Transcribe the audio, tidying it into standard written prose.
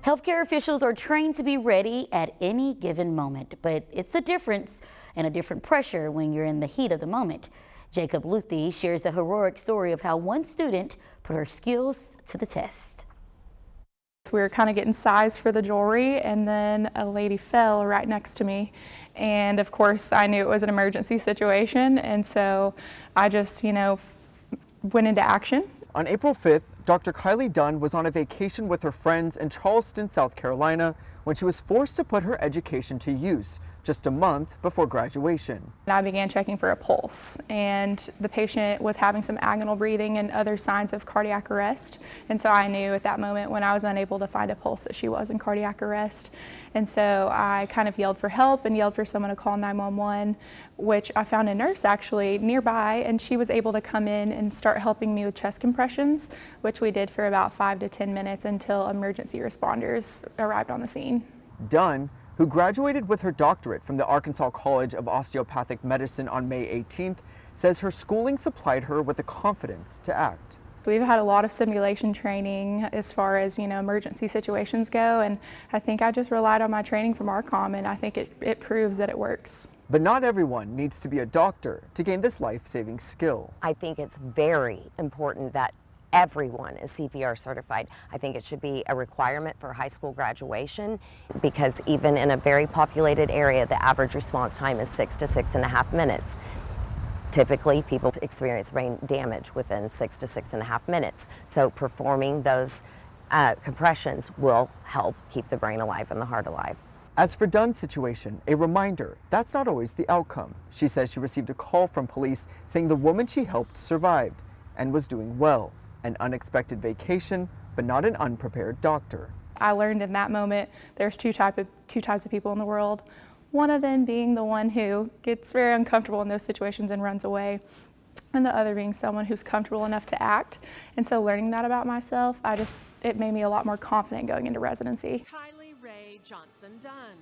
Healthcare officials are trained to be ready at any given moment, but it's a difference and a different pressure when you're in the heat of the moment. Jacob Luthi shares a heroic story of how one student put her skills to the test. We were kind of getting sized for the jewelry, and then a lady fell right next to me. And of course, I knew it was an emergency situation, and so I just, went into action. On April 5th, Dr. Kylie Dunn was on a vacation with her friends in Charleston, South Carolina, when she was forced to put her education to use just a month before graduation. I began checking for a pulse, and the patient was having some agonal breathing and other signs of cardiac arrest. And so I knew at that moment, when I was unable to find a pulse, that she was in cardiac arrest. And so I kind of yelled for help and yelled for someone to call 911, which I found a nurse actually nearby, and she was able to come in and start helping me with chest compressions, which we did for about 5 to 10 minutes until emergency responders arrived on the scene. Dunn, who graduated with her doctorate from the Arkansas College of Osteopathic Medicine on May 18th, says her schooling supplied her with the confidence to act. We've had a lot of simulation training as far as, emergency situations go, and I think I just relied on my training from Arcom, and I think it proves that it works. But not everyone needs to be a doctor to gain this life-saving skill. I think it's very important that everyone is CPR certified. I think it should be a requirement for high school graduation, because even in a very populated area, the average response time is 6 to 6.5 minutes. Typically, people experience brain damage within 6 to 6.5 minutes. So performing those compressions will help keep the brain alive and the heart alive. As for Dunn's situation, a reminder, that's not always the outcome. She says she received a call from police saying the woman she helped survived and was doing well. An unexpected vacation, but not an unprepared doctor. I learned in that moment there's two types of people in the world. One of them being the one who gets very uncomfortable in those situations and runs away, and the other being someone who's comfortable enough to act. And so learning that about myself, it made me a lot more confident going into residency. Kylie Ray Johnson Dunn.